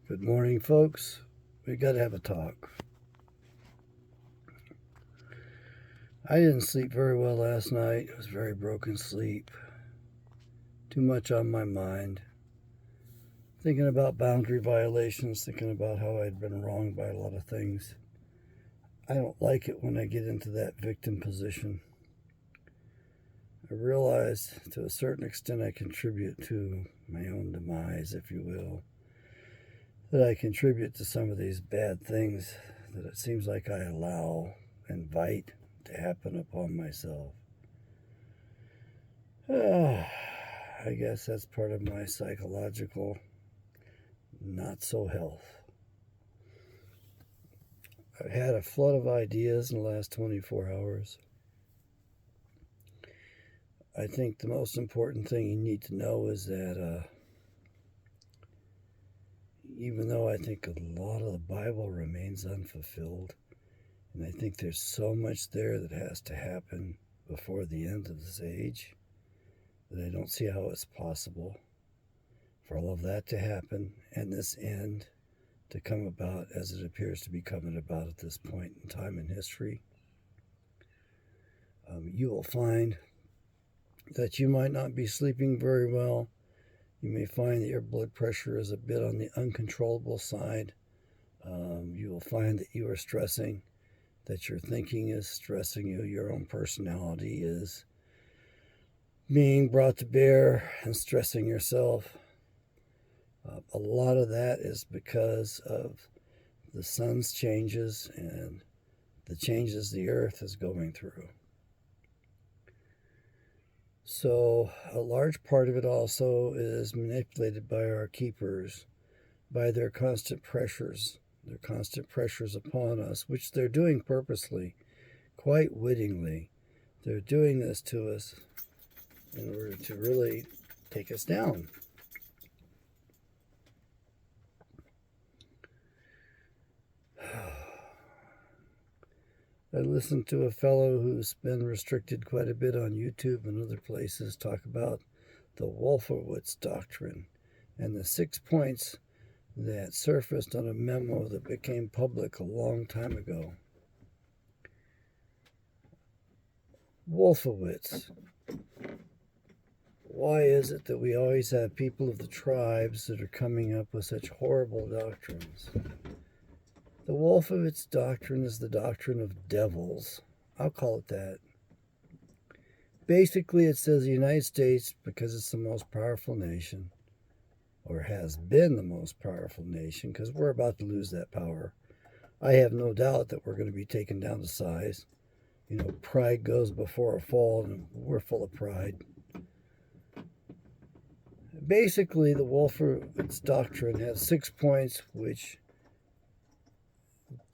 Good morning, folks. We got to have a talk. I didn't sleep very well last night. It was very broken sleep. Too much on my mind. Thinking about boundary violations, thinking about how I'd been wronged by a lot of things. I don't like it when I get into that victim position. I realize to a certain extent I contribute to my own demise, if you will. That I contribute to some of these bad things that it seems like I invite to happen upon myself. I guess that's part of my psychological not so health. I've had a flood of ideas in the last 24 hours. I think the most important thing you need to know is that even though I think a lot of the Bible remains unfulfilled, and I think there's so much there that has to happen before the end of this age, that I don't see how it's possible for all of that to happen and this end to come about as it appears to be coming about at this point in time in history. You will find that you might not be sleeping very well. You may find that your blood pressure is a bit on the uncontrollable side. You will find that you are stressing, that your thinking is stressing you, your own personality is being brought to bear and stressing yourself. A lot of that is because of the sun's changes and the changes the earth is going through. So a large part of it also is manipulated by our keepers, by their constant pressures upon us, which they're doing purposely, quite wittingly. They're doing this to us in order to really take us down. I listened to a fellow who's been restricted quite a bit on YouTube and other places talk about the Wolfowitz doctrine and the 6 points that surfaced on a memo that became public a long time ago. Wolfowitz. Why is it that we always have people of the tribes that are coming up with such horrible doctrines? The Wolfowitz doctrine is the doctrine of devils. I'll call it that. Basically, it says the United States, because it's the most powerful nation, or has been the most powerful nation, because we're about to lose that power. I have no doubt that we're going to be taken down to size. Pride goes before a fall, and we're full of pride. Basically, the Wolfowitz doctrine has 6 points which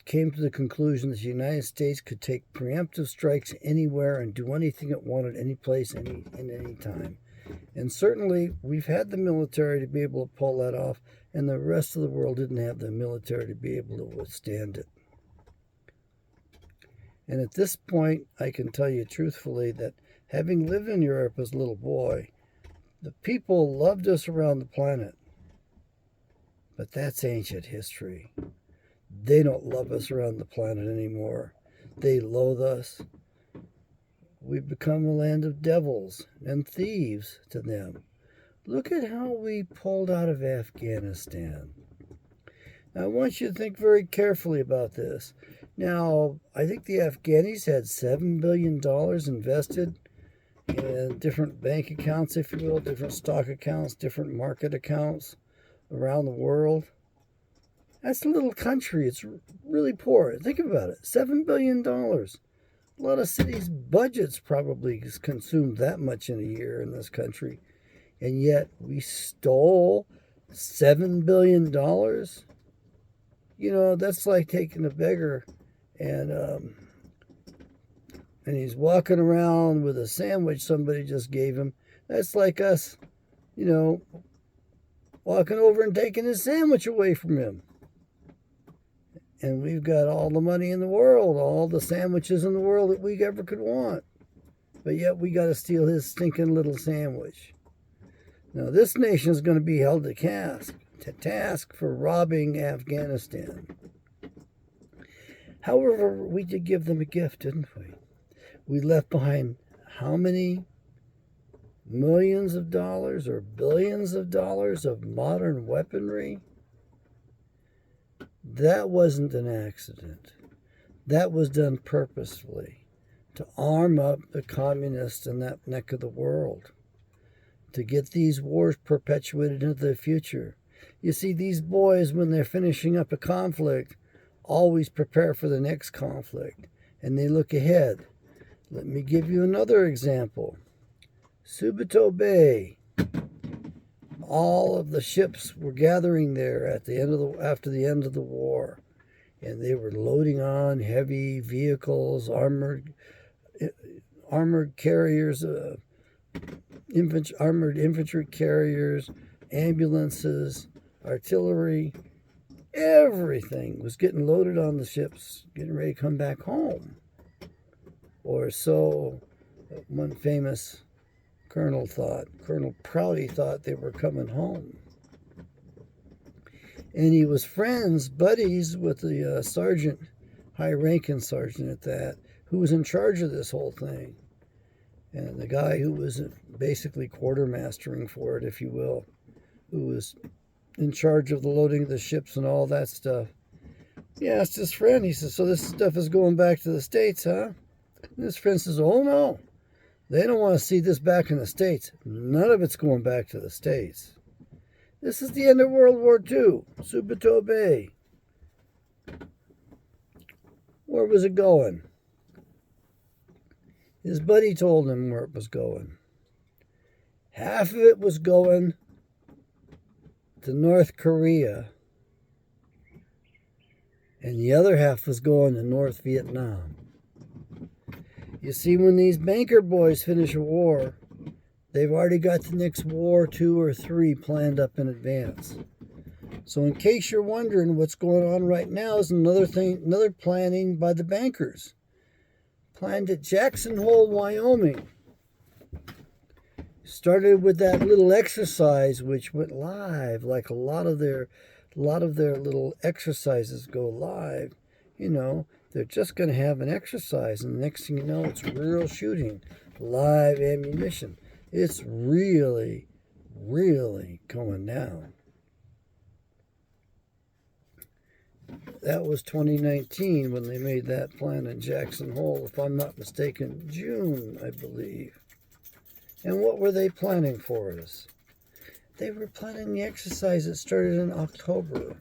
came to the conclusion that the United States could take preemptive strikes anywhere and do anything it wanted, any place, in any time. And certainly, we've had the military to be able to pull that off, and the rest of the world didn't have the military to be able to withstand it. And at this point, I can tell you truthfully that having lived in Europe as a little boy, the people loved us around the planet. But that's ancient history. They don't love us around the planet anymore. They loathe us. We've become a land of devils and thieves to them. Look at how we pulled out of Afghanistan. Now, I want you to think very carefully about this. Now, I think the Afghanis had $7 billion invested in different bank accounts, if you will, different stock accounts, different market accounts around the world. That's a little country. It's really poor. Think about it. $7 billion. A lot of cities' budgets probably consumed that much in a year in this country. And yet we stole $7 billion. That's like taking a beggar and he's walking around with a sandwich somebody just gave him. That's like us, walking over and taking his sandwich away from him. And we've got all the money in the world, all the sandwiches in the world that we ever could want. But yet we got to steal his stinking little sandwich. Now, this nation is going to be held to task to task for robbing Afghanistan. However, we did give them a gift, didn't we? We left behind how many millions of dollars or billions of dollars of modern weaponry? That wasn't an accident. That was done purposefully to arm up the communists in that neck of the world, to get these wars perpetuated into the future. You see, these boys, when they're finishing up a conflict, always prepare for the next conflict, and they look ahead. Let me give you another example. Subito Bay. All of the ships were gathering there after the end of the war, and they were loading on heavy vehicles, armored carriers, armored infantry carriers, ambulances, artillery. Everything was getting loaded on the ships, getting ready to come back home. Or so one famous Colonel Prouty thought they were coming home. And he was buddies with the sergeant, high-ranking sergeant at that, who was in charge of this whole thing. And the guy who was basically quartermastering for it, if you will, who was in charge of the loading of the ships and all that stuff. He asked his friend, he says, "So this stuff is going back to the States, huh?" And his friend says, "Oh, no. They don't want to see this back in the States. None of it's going back to the States. This is the end of World War II. Subito Bay. Where was it going?" His buddy told him where it was going. Half of it was going to North Korea, and the other half was going to North Vietnam. You see, when these banker boys finish a war, they've already got the next war, 2 or 3, planned up in advance. So in case you're wondering, what's going on right now is another planning by the bankers. Planned at Jackson Hole, Wyoming. Started with that little exercise, which went live, like a lot of their little exercises go live. You know, they're just going to have an exercise, and the next thing you know, it's real shooting, live ammunition. It's really, really going down. That was 2019 when they made that plan in Jackson Hole, if I'm not mistaken, June, I believe. And what were they planning for us? They were planning the exercise that started in October.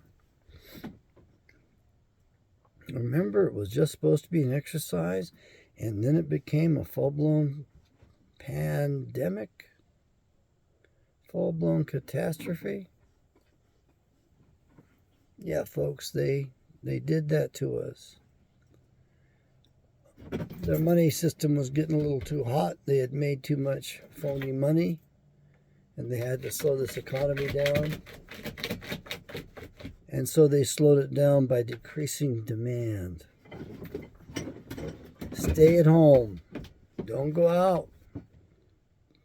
Remember, it was just supposed to be an exercise, and then it became a full-blown pandemic, full-blown catastrophe. Yeah, folks, they did that to us. Their money system was getting a little too hot. They had made too much phony money, and they had to slow this economy down. And so they slowed it down by decreasing demand. Stay at home. Don't go out.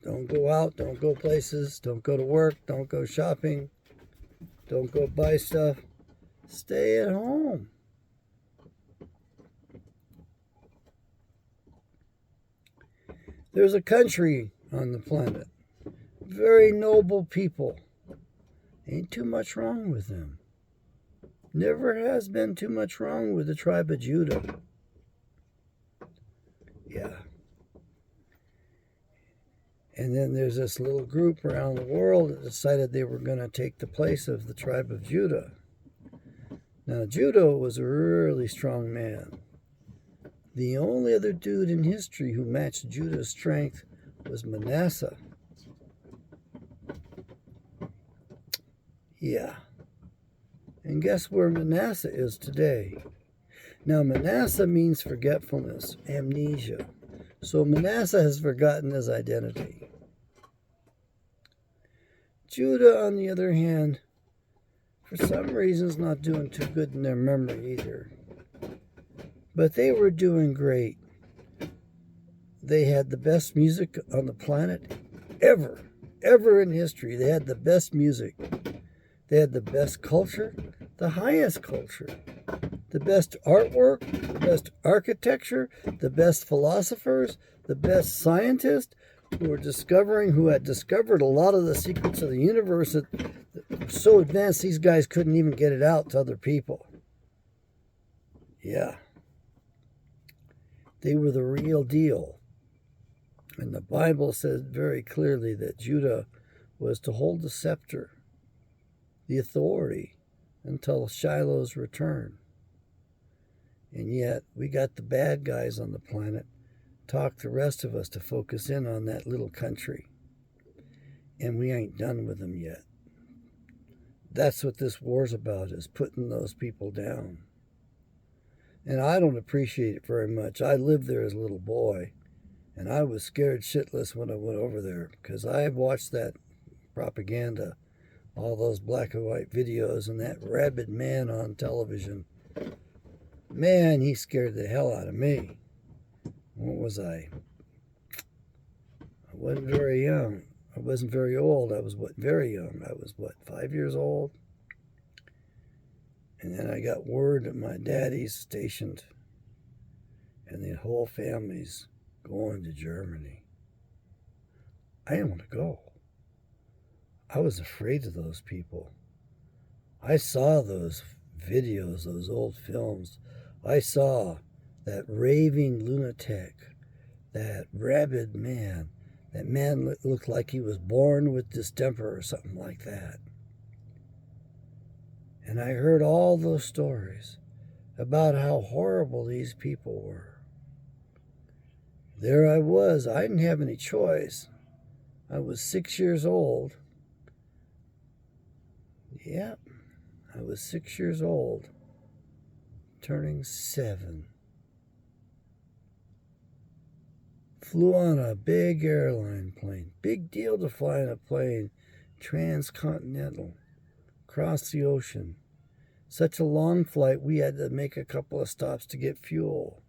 Don't go out. Don't go places. Don't go to work. Don't go shopping. Don't go buy stuff. Stay at home. There's a country on the planet. Very noble people. Ain't too much wrong with them. Never has been too much wrong with the tribe of Judah. Yeah. And then there's this little group around the world that decided they were going to take the place of the tribe of Judah. Now, Judah was a really strong man. The only other dude in history who matched Judah's strength was Manasseh. Yeah. And guess where Manasseh is today? Now, Manasseh means forgetfulness, amnesia. So Manasseh has forgotten his identity. Judah, on the other hand, for some reasons not doing too good in their memory either. But they were doing great. They had the best music on the planet ever in history. They had the best music. They had the best culture, the highest culture, the best artwork, the best architecture, the best philosophers, the best scientists who had discovered a lot of the secrets of the universe that were so advanced these guys couldn't even get it out to other people. Yeah. They were the real deal. And the Bible says very clearly that Judah was to hold the scepter, the authority, until Shiloh's return. And yet, we got the bad guys on the planet talk the rest of us to focus in on that little country. And we ain't done with them yet. That's what this war's about, is putting those people down. And I don't appreciate it very much. I lived there as a little boy, and I was scared shitless when I went over there, because I watched that propaganda, all those black and white videos, and that rabid man on television. Man, he scared the hell out of me. What was I? I wasn't very young. I wasn't very old. I was very young. I was 5 years old? And then I got word that my daddy's stationed and the whole family's going to Germany. I didn't want to go. I was afraid of those people. I saw those videos, those old films. I saw that raving lunatic, that rabid man. That man looked like he was born with distemper or something like that. And I heard all those stories about how horrible these people were. There I was. I didn't have any choice. I was 6 years old. Yep, I was 6 years old, turning 7. Flew on a big airline plane. Big deal to fly in a plane, transcontinental, across the ocean. Such a long flight, we had to make a couple of stops to get fuel.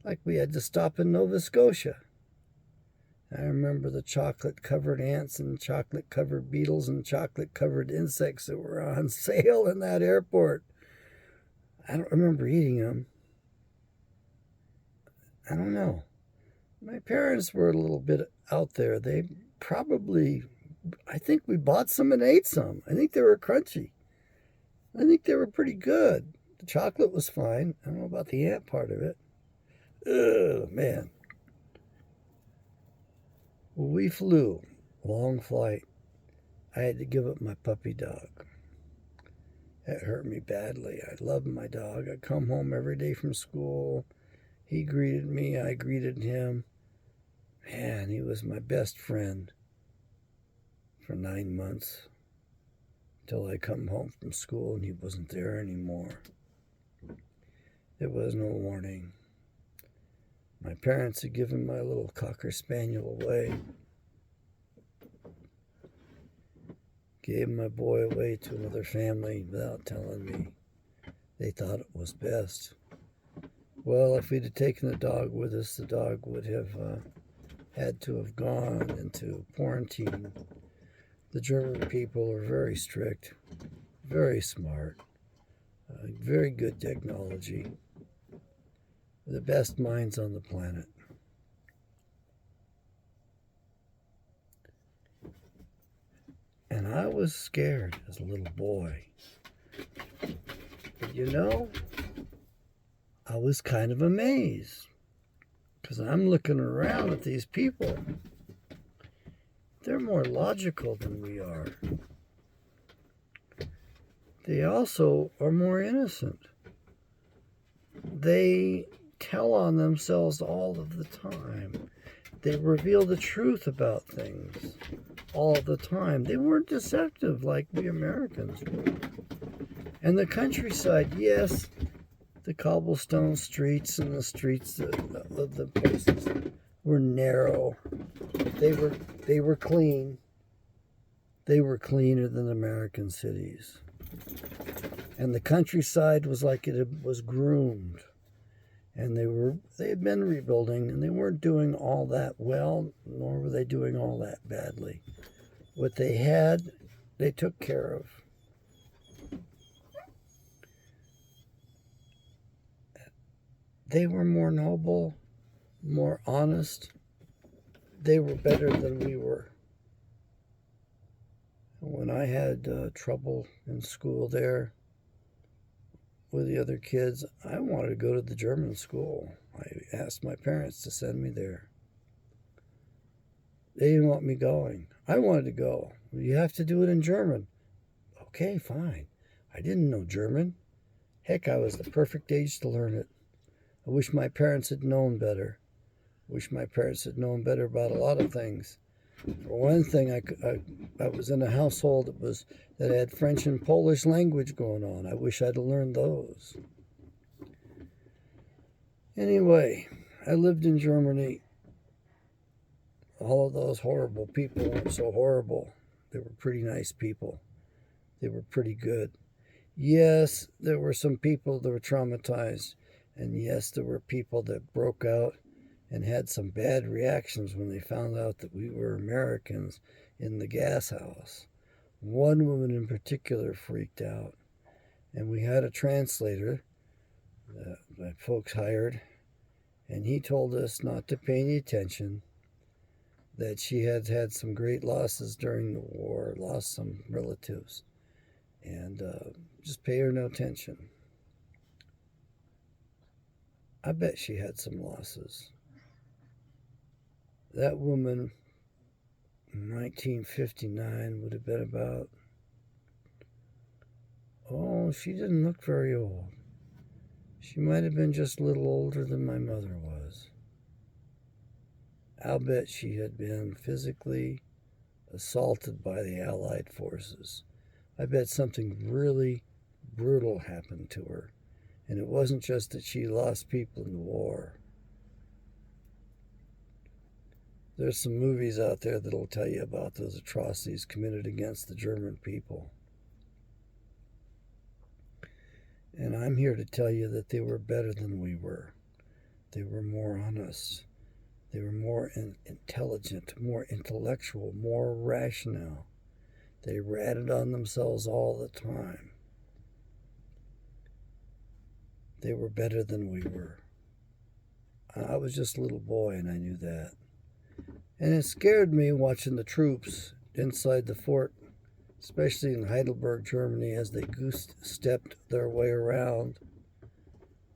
Like we had to stop in Nova Scotia. I remember the chocolate-covered ants and chocolate-covered beetles and chocolate-covered insects that were on sale in that airport. I don't remember eating them. I don't know. My parents were a little bit out there. They probably, I think we bought some and ate some. I think they were crunchy. I think they were pretty good. The chocolate was fine. I don't know about the ant part of it. Ugh, man. Well, we flew. Long flight. I had to give up my puppy dog. That hurt me badly. I loved my dog. I'd come home every day from school. He greeted me. I greeted him. Man, he was my best friend for 9 months. Till I come home from school and he wasn't there anymore. There was no warning. My parents had given my little Cocker Spaniel away. Gave my boy away to another family without telling me. They thought it was best. Well, if we'd have taken the dog with us, the dog would have had to have gone into quarantine. The German people are very strict, very smart, very good technology, the best minds on the planet. And I was scared as a little boy. But you know, I was kind of amazed because I'm looking around at these people. They're more logical than we are. They also are more innocent. They tell on themselves all of the time. They reveal the truth about things all the time. They weren't deceptive like we Americans were. And the countryside, yes, the cobblestone streets and the streets of the places were narrow. They were clean. They were cleaner than American cities. And the countryside was like it was groomed. And they had been rebuilding, and they weren't doing all that well, nor were they doing all that badly. What they had, they took care of. They were more noble, more honest. They were better than we were. When I had trouble in school there with the other kids, I wanted to go to the German school. I asked my parents to send me there. They didn't want me going. I wanted to go. You have to do it in German. Okay, fine. I didn't know German. Heck, I was the perfect age to learn it. I wish my parents had known better. I wish my parents had known better about a lot of things. For one thing, I was in a household that had French and Polish language going on. I wish I'd have learned those. Anyway, I lived in Germany. All of those horrible people weren't so horrible. They were pretty nice people. They were pretty good. Yes, there were some people that were traumatized. And yes, there were people that broke out and had some bad reactions when they found out that we were Americans in the gas house. One woman in particular freaked out. And we had a translator that folks hired. And he told us not to pay any attention, that she had had some great losses during the war, lost some relatives, and just pay her no attention. I bet she had some losses. That woman in 1959 would have been about, she didn't look very old. She might have been just a little older than my mother was. I'll bet she had been physically assaulted by the Allied forces. I bet something really brutal happened to her. And it wasn't just that she lost people in the war. There's some movies out there that'll tell you about those atrocities committed against the German people. And I'm here to tell you that they were better than we were. They were more honest. They were more intelligent, more intellectual, more rational. They ratted on themselves all the time. They were better than we were. I was just a little boy and I knew that. And it scared me watching the troops inside the fort, especially in Heidelberg, Germany, as they goose-stepped their way around.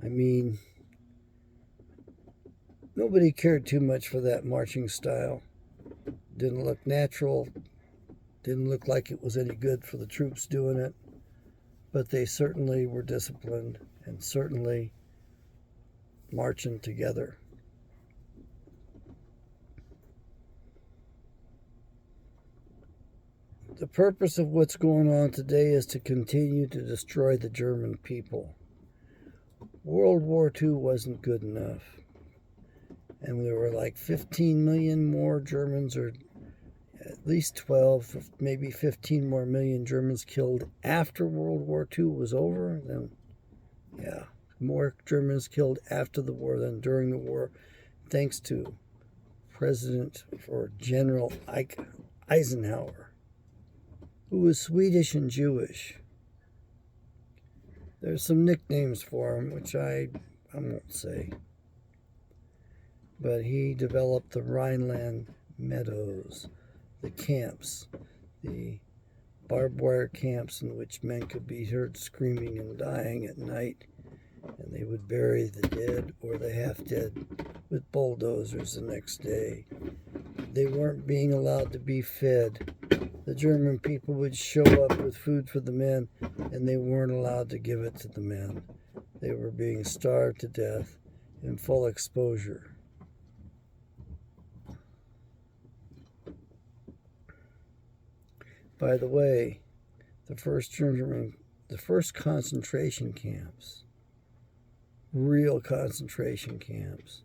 I mean, nobody cared too much for that marching style. Didn't look natural. Didn't look like it was any good for the troops doing it. But they certainly were disciplined and certainly marching together. The purpose of what's going on today is to continue to destroy the German people. World War II wasn't good enough. And there were like 15 million more Germans, or at least 12, maybe 15 more million Germans killed after World War II was over. Then, more Germans killed after the war than during the war, thanks to President or General Eisenhower, who was Swedish and Jewish. There's some nicknames for him, which I won't say. But he developed the Rhineland meadows, the camps, the barbed wire camps in which men could be heard screaming and dying at night, and they would bury the dead or the half-dead with bulldozers the next day. They weren't being allowed to be fed. The German people would show up with food for the men, and they weren't allowed to give it to the men. They were being starved to death in full exposure. By the way, the first concentration camps, real concentration camps,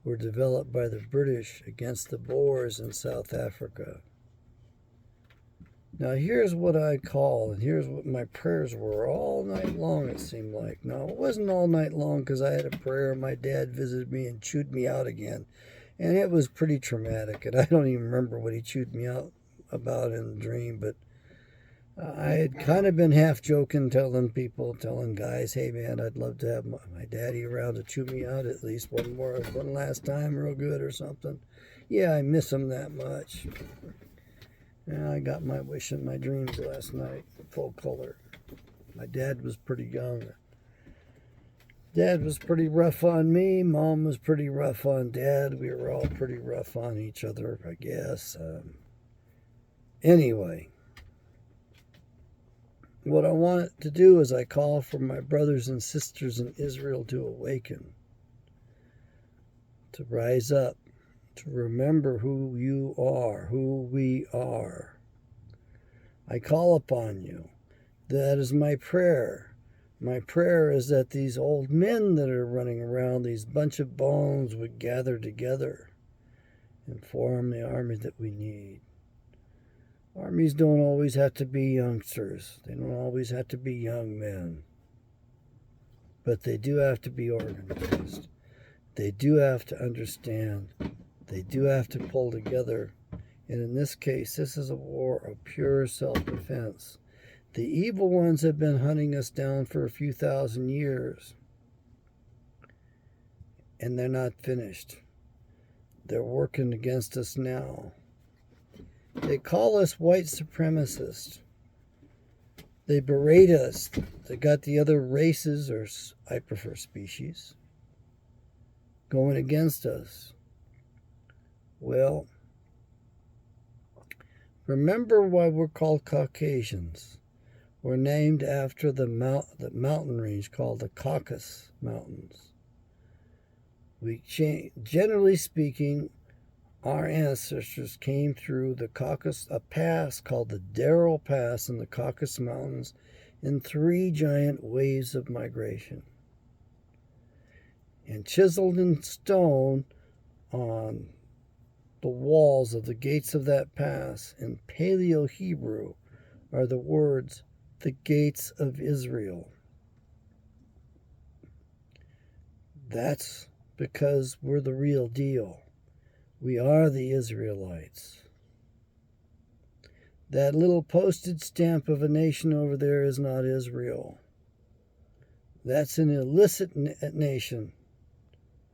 were developed by the British against the Boers in South Africa. Now here's what I call, and here's what my prayers were all night long, it seemed like. Now, it wasn't all night long because I had a prayer and my dad visited me and chewed me out again. And it was pretty traumatic, and I don't even remember what he chewed me out about in the dream, but I had kind of been half joking, telling guys, hey man, I'd love to have my daddy around to chew me out at least one last time, real good or something. Yeah, I miss him that much. Yeah, I got my wish and my dreams last night, full color. My dad was pretty young. Dad was pretty rough on me. Mom was pretty rough on Dad. We were all pretty rough on each other, I guess. Anyway, what I want to do is I call for my brothers and sisters in Israel to awaken, to rise up, to remember who you are, who we are. I call upon you. That is my prayer. My prayer is that these old men that are running around, these bunch of bones, would gather together and form the army that we need. Armies don't always have to be youngsters. They don't always have to be young men. But they do have to be organized. They do have to understand. They do have to pull together. And in this case, this is a war of pure self-defense. The evil ones have been hunting us down for a few thousand years. And they're not finished. They're working against us now. They call us white supremacists. They berate us. They got the other races, or I prefer species, going against us. Well, remember why we're called Caucasians. We're named after the mountain range called the Caucasus Mountains. Generally speaking, our ancestors came through the Caucasus, a pass called the Darrell Pass in the Caucasus Mountains, in 3 giant waves of migration. And chiseled in stone on the walls of the gates of that pass in Paleo Hebrew are the words, the gates of Israel. That's because we're the real deal. We are the Israelites. That little postage stamp of a nation over there is not Israel. That's an illicit nation.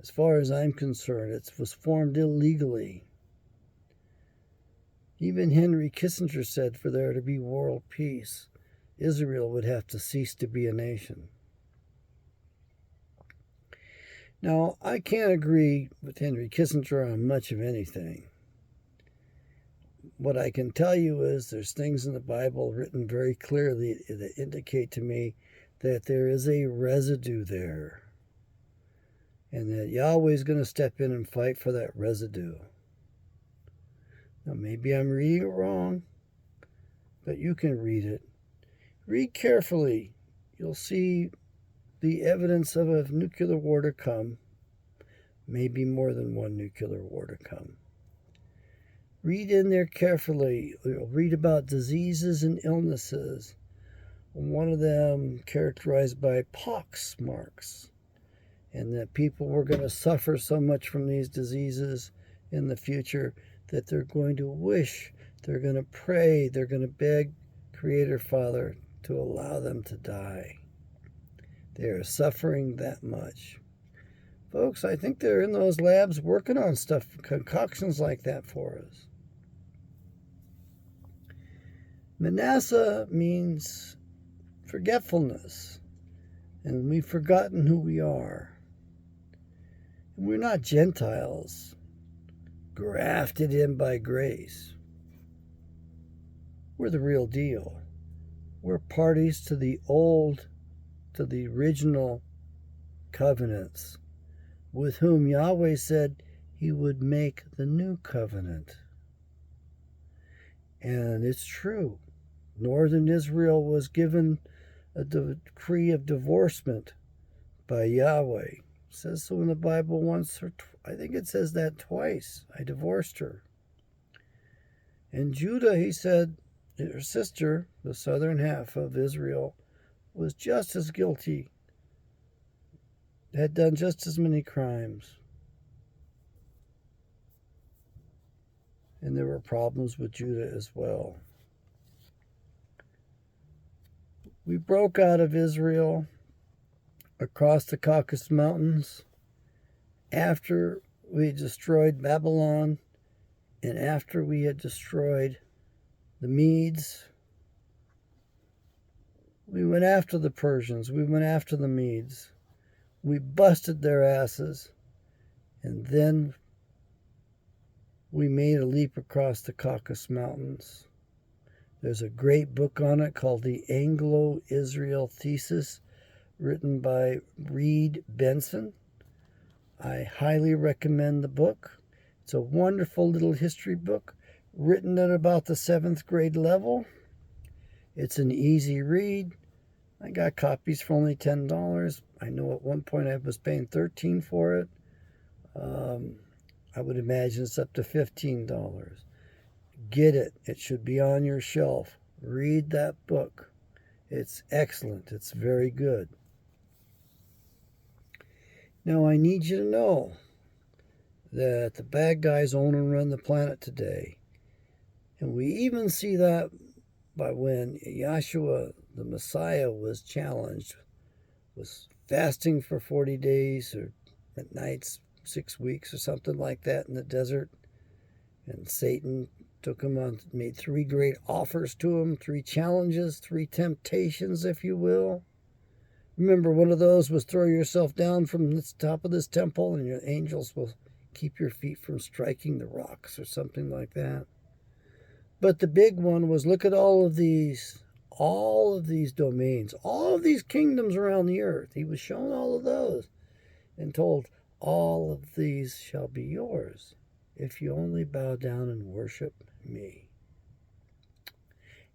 As far as I'm concerned, it was formed illegally. Even Henry Kissinger said for there to be world peace, Israel would have to cease to be a nation. Now, I can't agree with Henry Kissinger on much of anything. What I can tell you is there's things in the Bible written very clearly that indicate to me that there is a residue there, and that Yahweh's going to step in and fight for that residue. Now, maybe I'm reading it wrong, but you can read it. Read carefully. You'll see the evidence of a nuclear war to come, maybe more than one nuclear war to come. Read in there carefully. You'll read about diseases and illnesses. One of them characterized by pox marks, and that people were going to suffer so much from these diseases in the future that they're going to wish, they're going to pray, they're going to beg Creator Father to allow them to die. They are suffering that much. Folks, I think they're in those labs working on stuff, concoctions like that for us. Manasseh means forgetfulness, and we've forgotten who we are. And we're not Gentiles, grafted in by grace. We're the real deal. We're parties to the original covenants, with whom Yahweh said he would make the new covenant. And it's true. Northern Israel was given a decree of divorcement by Yahweh. It says so in the Bible once, or I think it says that twice. I divorced her. And Judah, he said, her sister, the southern half of Israel, was just as guilty, had done just as many crimes. And there were problems with Judah as well. We broke out of Israel across the Caucasus Mountains after we destroyed Babylon and after we had destroyed the Medes. We went after the Persians. We went after the Medes. We busted their asses. And then we made a leap across the Caucasus Mountains. There's a great book on it called The Anglo-Israel Thesis, written by Reed Benson. I highly recommend the book. It's a wonderful little history book written at about the 7th grade level. It's an easy read. I got copies for only $10. I know at one point I was paying $13 for it. I would imagine it's up to $15. Get it. It should be on your shelf. Read that book. It's excellent. It's very good. Now, I need you to know that the bad guys own and run the planet today. And we even see that by when Yahshua, the Messiah, was challenged, was fasting for 40 days or at nights 6 weeks or something like that in the desert. And Satan took him on, made 3 great offers to him, 3 challenges, 3 temptations, if you will. Remember, one of those was throw yourself down from the top of this temple and your angels will keep your feet from striking the rocks or something like that. But the big one was look at all of these domains, all of these kingdoms around the earth. He was shown all of those and told, all of these shall be yours if you only bow down and worship me.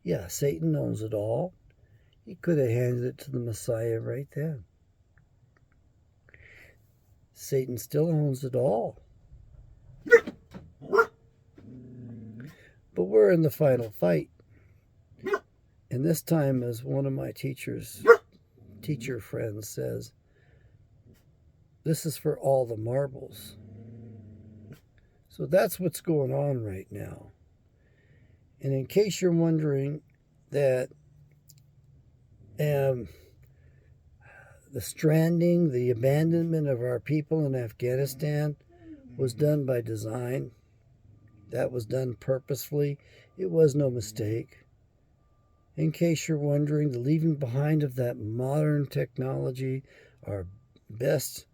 Yeah, Satan owns it all. He could have handed it to the Messiah right then. Satan still owns it all. But we're in the final fight. And this time, as one of my teacher friends says, this is for all the marbles. So that's what's going on right now. And in case you're wondering that the stranding, the abandonment of our people in Afghanistan was done by design. That was done purposefully. It was no mistake. In case you're wondering, the leaving behind of that modern technology, our best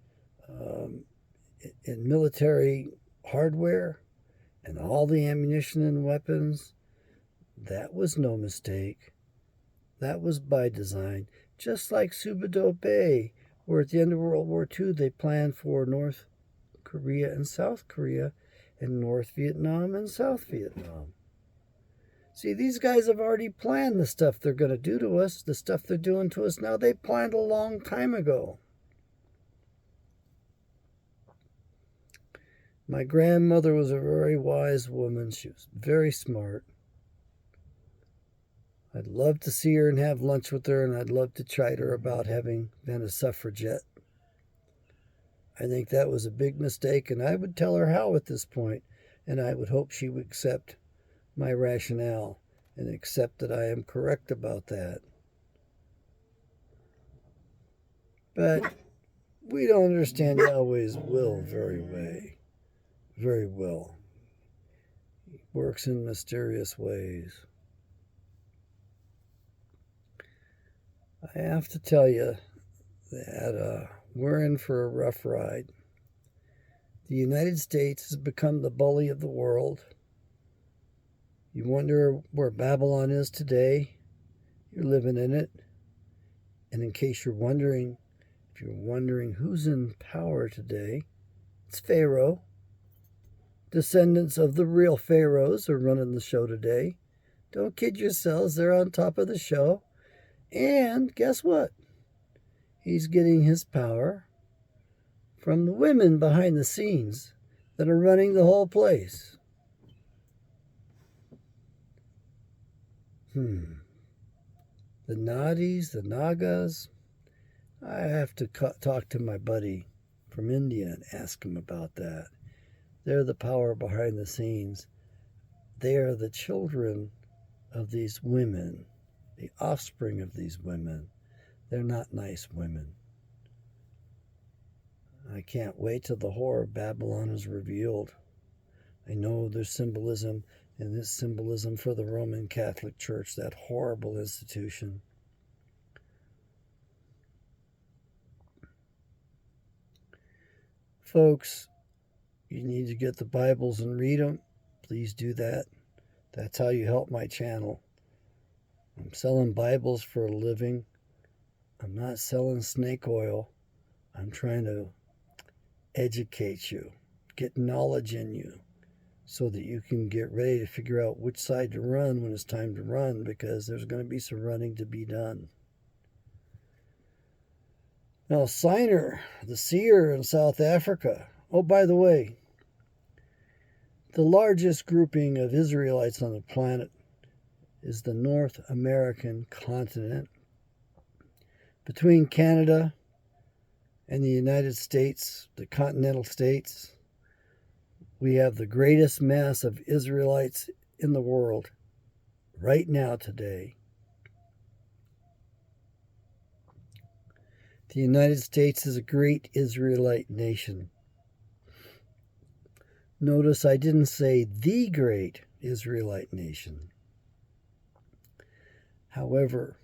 in military hardware, and all the ammunition and weapons, that was no mistake. That was by design. Just like Subido Bay, where at the end of World War II they planned for North Korea and South Korea, and North Vietnam and South Vietnam. See, these guys have already planned the stuff they're going to do to us, the stuff they're doing to us now. They planned a long time ago. My grandmother was a very wise woman. She was very smart. I'd love to see her and have lunch with her, and I'd love to chide her about having been a suffragette. I think that was a big mistake, and I would tell her how at this point, and I would hope she would accept my rationale and accept that I am correct about that. But we don't understand Yahweh's will very well. He works in mysterious ways. I have to tell you that we're in for a rough ride. The United States has become the bully of the world. You wonder where Babylon is today? You're living in it. And in case you're wondering, if you're wondering who's in power today, it's Pharaoh. Descendants of the real pharaohs are running the show today. Don't kid yourselves, they're on top of the show. And guess what? He's getting his power from the women behind the scenes that are running the whole place. The Nadis, the Nagas. I have to talk to my buddy from India and ask him about that. They're the power behind the scenes. They are the children of these women the offspring of these women. They're not nice women. I can't wait till the horror of Babylon is revealed. I know there's symbolism, and this symbolism for the Roman Catholic Church, that horrible institution. Folks, you need to get the Bibles and read them. Please do that. That's how you help my channel. I'm selling Bibles for a living. I'm not selling snake oil. I'm trying to educate you, get knowledge in you, so that you can get ready to figure out which side to run when it's time to run, because there's going to be some running to be done. Now, Signer, the seer in South Africa. Oh, by the way, the largest grouping of Israelites on the planet is the North American continent. Between Canada and the United States, the continental states, we have the greatest mass of Israelites in the world right now today. The United States is a great Israelite nation. Notice I didn't say the great Israelite nation. However,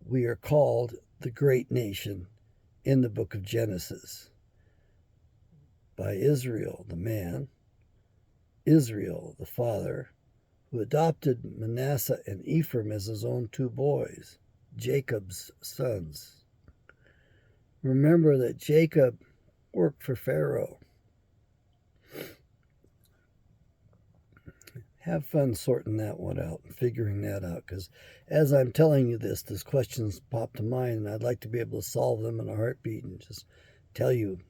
we are called the great nation in the book of Genesis by Israel, the man, Israel, the father, who adopted Manasseh and Ephraim as his own two boys, Jacob's sons. Remember that Jacob worked for Pharaoh. Have fun sorting that one out and figuring that out, because as I'm telling you this questions pop to mind, and I'd like to be able to solve them in a heartbeat and just tell you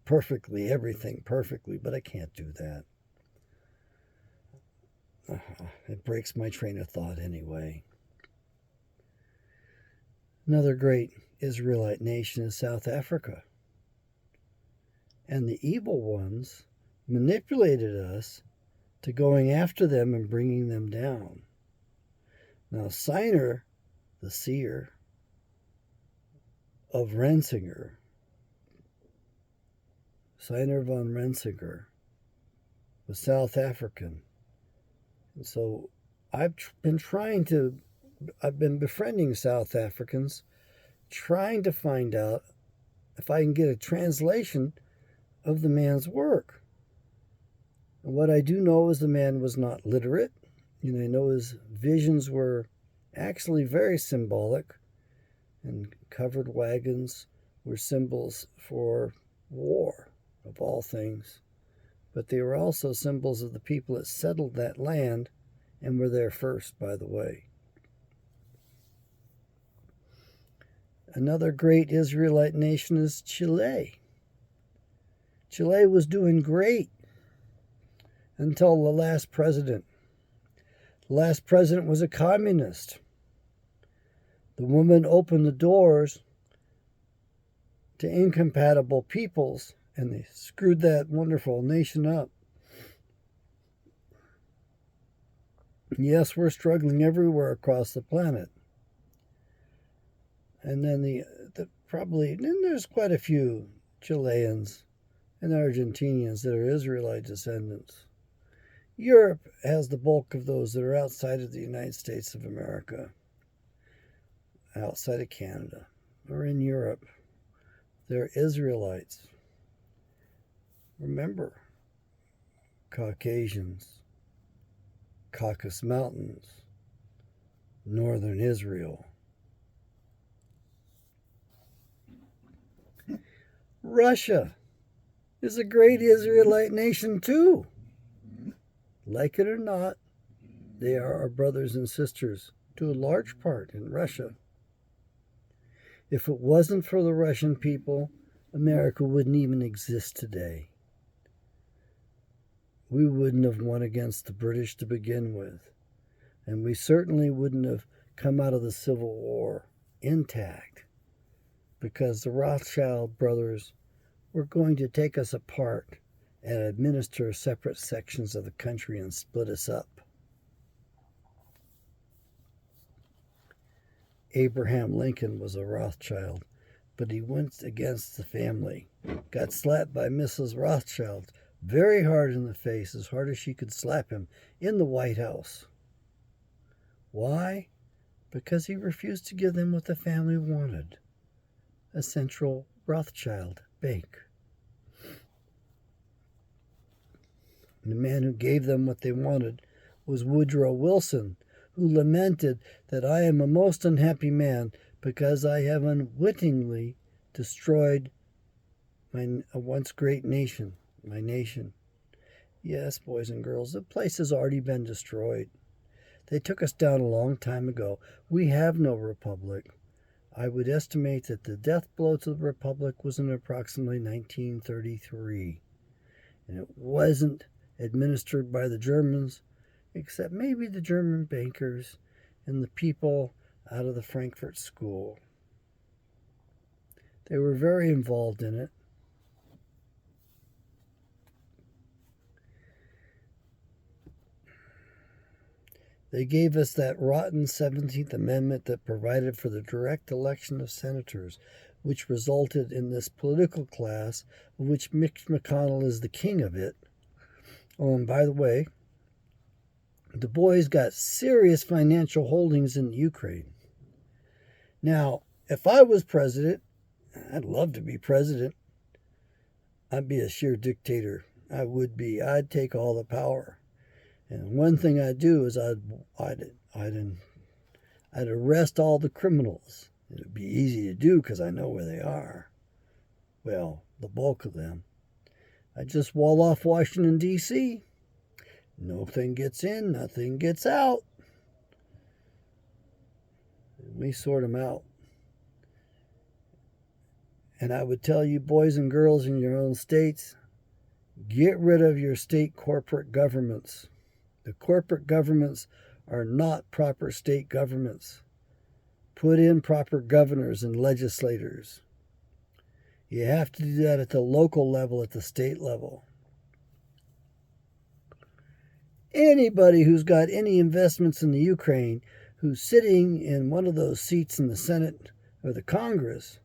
perfectly, everything perfectly, but I can't do that. It breaks my train of thought anyway. Another great Israelite nation is South Africa. And the evil ones manipulated us to going after them and bringing them down. Now, Signer, the seer of Rensinger, Signer von Rensinger, was South African. And so I've been befriending South Africans, trying to find out if I can get a translation of the man's work. And what I do know is the man was not literate, and I know his visions were actually very symbolic, and covered wagons were symbols for war, of all things. But they were also symbols of the people that settled that land and were there first, by the way. Another great Israelite nation is Chile. Chile was doing great until the last president. The last president was a communist. The woman opened the doors to incompatible peoples, and they screwed that wonderful nation up. Yes, we're struggling everywhere across the planet. And then there's quite a few Chileans and Argentinians that are Israelite descendants. Europe has the bulk of those that are outside of the United States of America, outside of Canada, or in Europe. They're Israelites. Remember, Caucasians, Caucasus Mountains, Northern Israel. Russia is a great Israelite nation too. Like it or not, they are our brothers and sisters to a large part in Russia. If it wasn't for the Russian people, America wouldn't even exist today. We wouldn't have won against the British to begin with, and we certainly wouldn't have come out of the Civil War intact, because the Rothschild brothers were going to take us apart and administer separate sections of the country and split us up. Abraham Lincoln was a Rothschild, but he went against the family. Got slapped by Mrs. Rothschild very hard in the face, as hard as she could slap him, in the White House. Why? Because he refused to give them what the family wanted, a central Rothschild bank. And the man who gave them what they wanted was Woodrow Wilson, who lamented that I am a most unhappy man because I have unwittingly destroyed my once great nation, my nation. Yes, boys and girls, the place has already been destroyed. They took us down a long time ago. We have no republic. I would estimate that the death blow to the republic was in approximately 1933. And it wasn't administered by the Germans, except maybe the German bankers and the people out of the Frankfurt School. They were very involved in it. They gave us that rotten 17th Amendment that provided for the direct election of senators, which resulted in this political class, of which Mitch McConnell is the king of it. Oh, and by the way, Du Bois got serious financial holdings in Ukraine. Now, if I was president, I'd love to be president. I'd be a sheer dictator. I would be. I'd take all the power. And one thing I'd do is I'd arrest all the criminals. It would be easy to do because I know where they are. Well, the bulk of them. I'd just wall off Washington, D.C. Nothing gets in, nothing gets out. And we sort them out. And I would tell you, boys and girls in your own states, get rid of your state corporate governments. The corporate governments are not proper state governments. Put in proper governors and legislators. You have to do that at the local level, at the state level. Anybody who's got any investments in the Ukraine, who's sitting in one of those seats in the Senate or the Congress,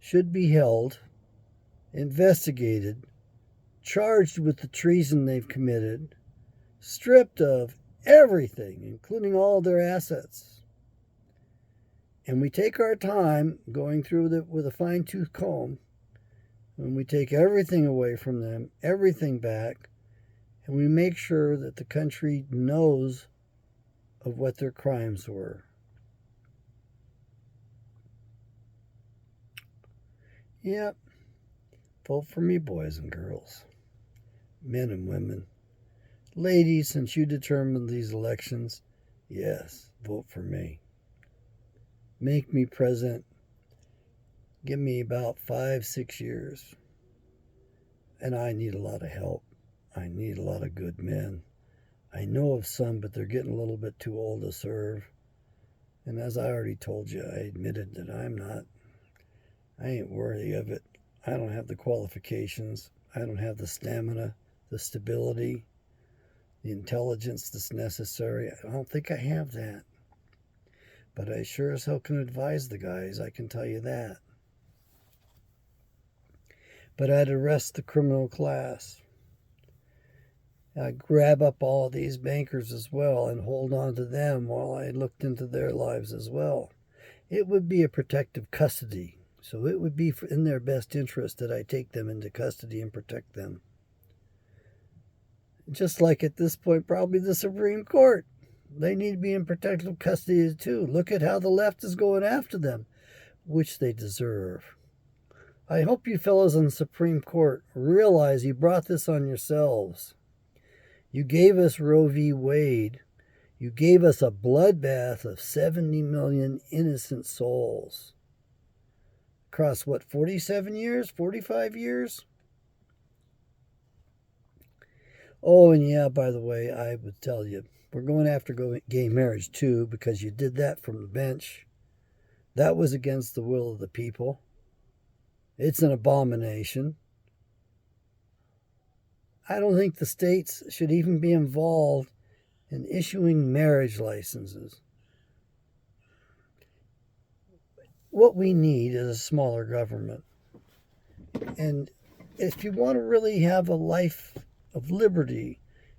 should be held, investigated, charged with the treason they've committed, stripped of everything, including all their assets. And we take our time going through it with a fine-tooth comb, and we take everything away from them, everything back, and we make sure that the country knows of what their crimes were. Yep. Vote for me, boys and girls, men and women. Ladies, since you determined these elections, yes, vote for me. Make me president. Give me about 5-6 years. And I need a lot of help. I need a lot of good men. I know of some, but they're getting a little bit too old to serve. And as I already told you, I admitted that I ain't worthy of it. I don't have the qualifications. I don't have the stamina, the stability, the intelligence that's necessary. I don't think I have that. But I sure as hell can advise the guys, I can tell you that. But I'd arrest the criminal class. I'd grab up all these bankers as well and hold on to them while I looked into their lives as well. It would be a protective custody. So it would be in their best interest that I take them into custody and protect them. Just like at this point, probably the Supreme Court. They need to be in protective custody too. Look at how the left is going after them, which they deserve. I hope you fellows on the Supreme Court realize you brought this on yourselves. You gave us Roe v. Wade. You gave us a bloodbath of 70 million innocent souls. Across, 47 years? 45 years? Oh, and yeah, by the way, I would tell you, we're going after gay marriage too, because you did that from the bench. That was against the will of the people. It's an abomination. I don't think the states should even be involved in issuing marriage licenses. what we need is a smaller government. And if you want to really have a life of liberty,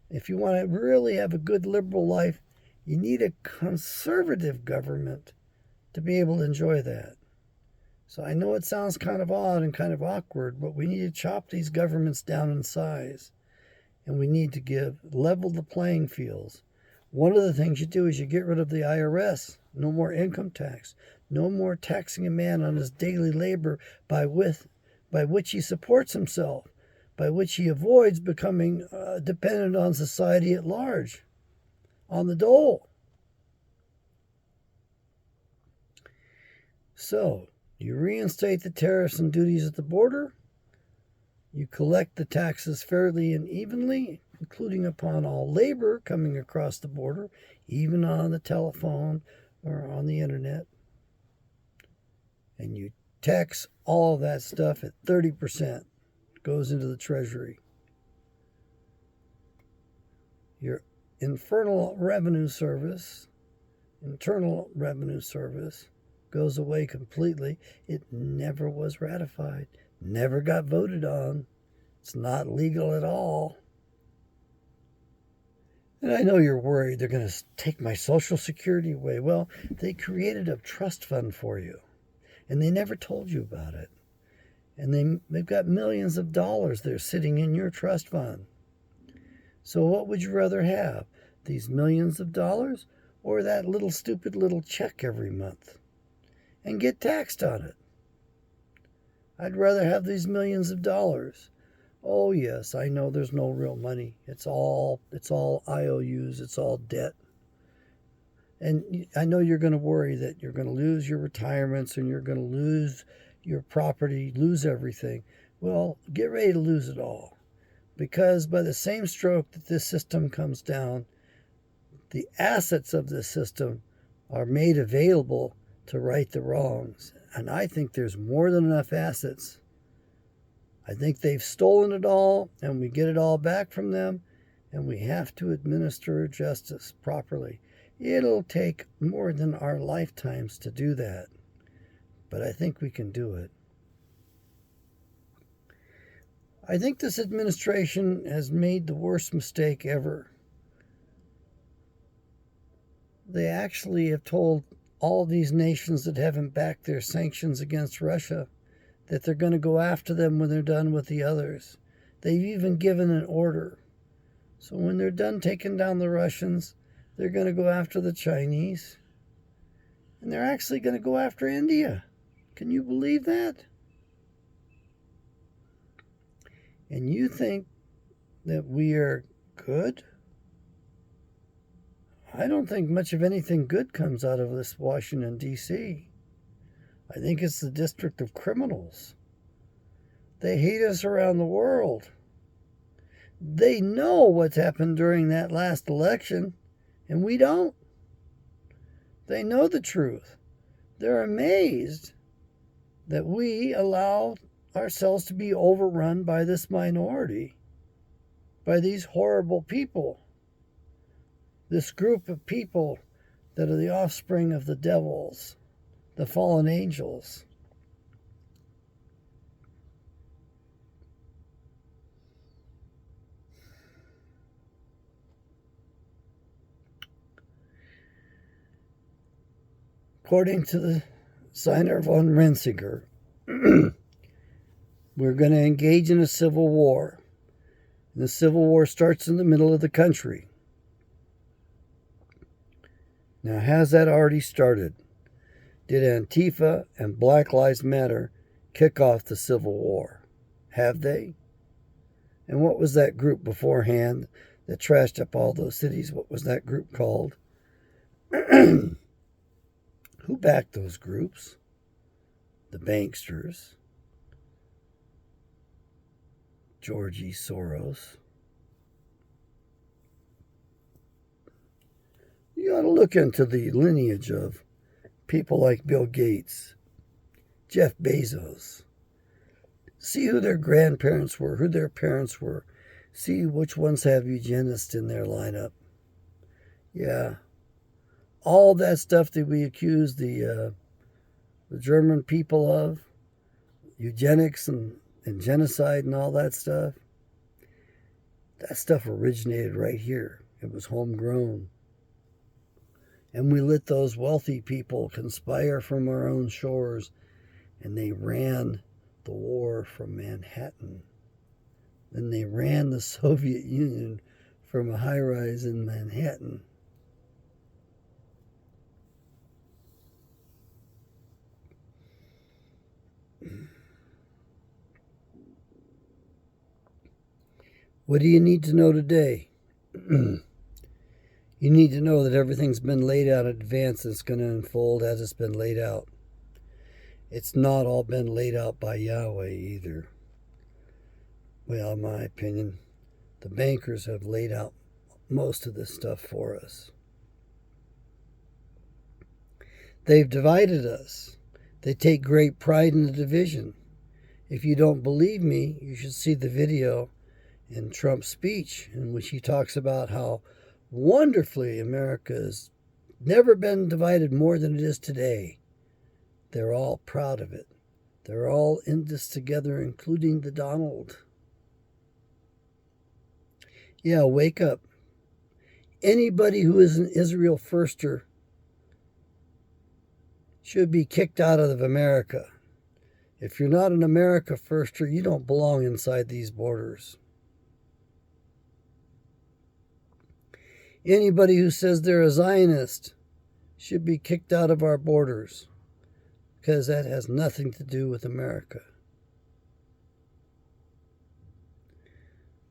if you want to really have a good liberal life, you need a conservative government to be able to enjoy that. So I know it sounds kind of odd and kind of awkward, but we need to chop these governments down in size. And we need to level the playing fields. One of the things you do is you get rid of the IRS. No more income tax. No more taxing a man on his daily labor by which he supports himself, by which he avoids becoming dependent on society at large, on the dole. So, you reinstate the tariffs and duties at the border. You collect the taxes fairly and evenly, including upon all labor coming across the border, even on the telephone or on the internet. And you tax all of that stuff at 30%. Goes into the Treasury. Your Internal Revenue Service goes away completely. It never was ratified, never got voted on. It's not legal at all. And I know you're worried they're going to take my Social Security away. Well, they created a trust fund for you, and they never told you about it. And they've got millions of dollars there sitting in your trust fund. So what would you rather have? These millions of dollars or that stupid little check every month? And get taxed on it. I'd rather have these millions of dollars. Oh yes, I know there's no real money. It's all IOUs, it's all debt. And I know you're going to worry that you're going to lose your retirements and you're going to lose your property, lose everything. Well, get ready to lose it all. Because by the same stroke that this system comes down, the assets of this system are made available to right the wrongs. And I think there's more than enough assets. I think they've stolen it all, and we get it all back from them, and we have to administer justice properly. It'll take more than our lifetimes to do that. But I think we can do it. I think this administration has made the worst mistake ever. They actually have told all these nations that haven't backed their sanctions against Russia that they're going to go after them when they're done with the others. They've even given an order. So when they're done taking down the Russians, they're going to go after the Chinese. And they're actually going to go after India. Can you believe that? And you think that we are good? I don't think much of anything good comes out of this Washington, D.C. I think it's the district of criminals. They hate us around the world. They know what's happened during that last election, and we don't. They know the truth. They're amazed that we allow ourselves to be overrun by this minority, by these horrible people, this group of people that are the offspring of the devils, the fallen angels. According to the Signer von Renzinger, we're going to engage in a civil war. The civil war starts in the middle of the country. Now, has that already started? Did Antifa and Black Lives Matter kick off the Civil War? Have they? And what was that group beforehand that trashed up all those cities? What was that group called? Who backed those groups? The banksters. George E. Soros. You ought to look into the lineage of people like Bill Gates, Jeff Bezos. See who their grandparents were, who their parents were. See which ones have eugenists in their lineup. Yeah. All that stuff that we accuse the the German people of, eugenics and genocide and all that stuff originated right here. It was homegrown. And we let those wealthy people conspire from our own shores, and they ran the war from Manhattan. Then they ran the Soviet Union from a high-rise in Manhattan. What do you need to know today? You need to know that everything's been laid out in advance and it's going to unfold as it's been laid out. It's not all been laid out by Yahweh either. Well, in my opinion, the bankers have laid out most of this stuff for us. They've divided us. They take great pride in the division. If you don't believe me, you should see the video in Trump's speech in which he talks about how wonderfully America has never been divided more than it is today. They're all proud of it. They're all in this together, including the Donald. Yeah, wake up. Anybody who is an Israel firster should be kicked out of America. If you're not an America firster, you don't belong inside these borders. Anybody who says they're a Zionist should be kicked out of our borders, because that has nothing to do with America.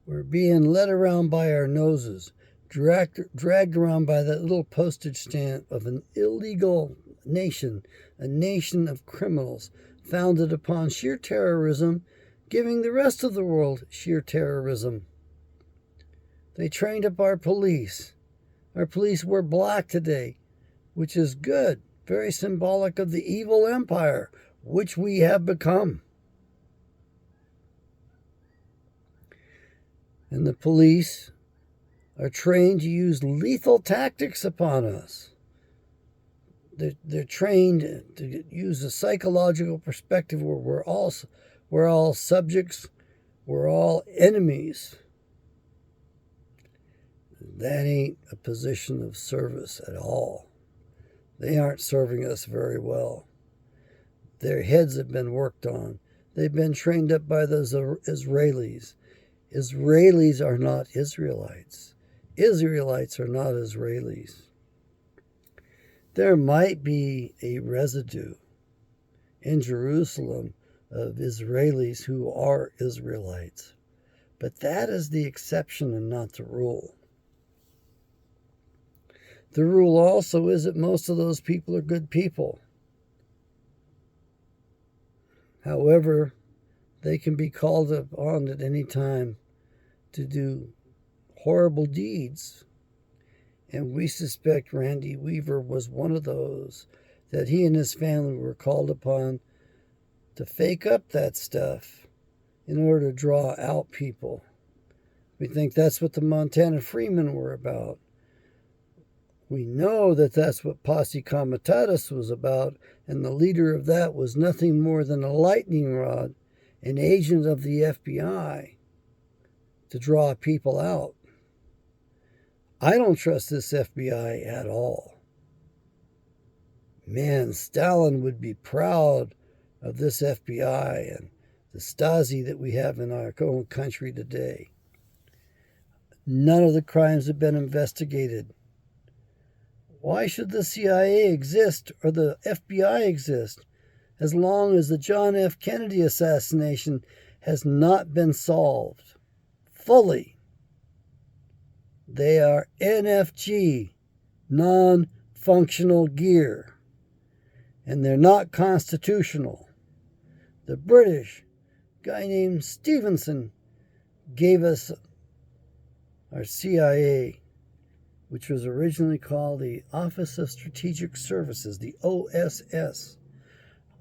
We're being led around by our noses, dragged around by that little postage stamp of an illegal nation, a nation of criminals founded upon sheer terrorism, giving the rest of the world sheer terrorism. They trained up our police. Our police wear black today, which is good, very symbolic of the evil empire, which we have become. And the police are trained to use lethal tactics upon us. They're trained to use a psychological perspective where we're all subjects, we're all enemies. That ain't a position of service at all. They aren't serving us very well. Their heads have been worked on. They've been trained up by those Israelis. Israelis are not Israelites. Israelites are not Israelis. There might be a residue in Jerusalem of Israelis who are Israelites, but that is the exception and not the rule. The rule also is that most of those people are good people. However, they can be called upon at any time to do horrible deeds. And we suspect Randy Weaver was one of those, that he and his family were called upon to fake up that stuff in order to draw out people. We think that's what the Montana Freemen were about. We know that that's what Posse Comitatus was about, and the leader of that was nothing more than a lightning rod, an agent of the FBI, to draw people out. I don't trust this FBI at all. Man, Stalin would be proud of this FBI and the Stasi that we have in our own country today. None of the crimes have been investigated. Why should the CIA exist or the FBI exist as long as the John F. Kennedy assassination has not been solved fully? They are NFG, non-functional gear, and they're not constitutional. The British, a guy named Stevenson, gave us our CIA, which was originally called the Office of Strategic Services, the OSS.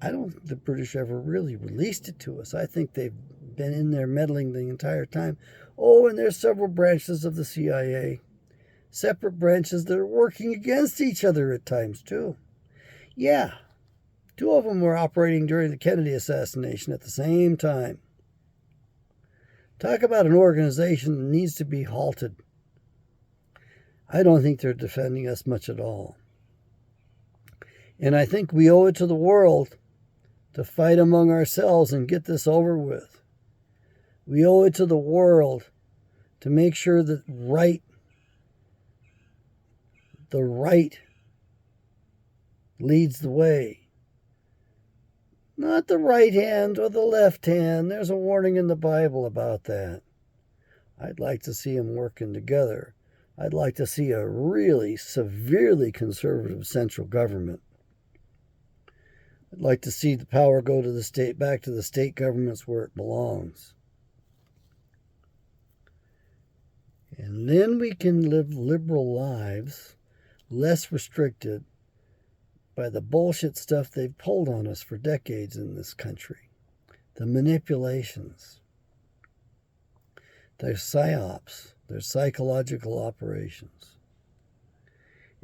I don't think the British ever really released it to us. I think they've been in there meddling the entire time. Oh, and there's several branches of the CIA, separate branches that are working against each other at times too. Yeah, Two of them were operating during the Kennedy assassination at the same time. Talk about an organization that needs to be halted. I don't think they're defending us much at all. And I think we owe it to the world to fight among ourselves and get this over with. We owe it to the world to make sure that the right leads the way. Not the right hand or the left hand. There's a warning in the Bible about that. I'd like to see them working together. I'd like to see a really severely conservative central government. I'd like to see the power go to the state, back to the state governments where it belongs. And then we can live liberal lives, less restricted by the bullshit stuff they've pulled on us for decades in this country. The manipulations, their psyops, their psychological operations.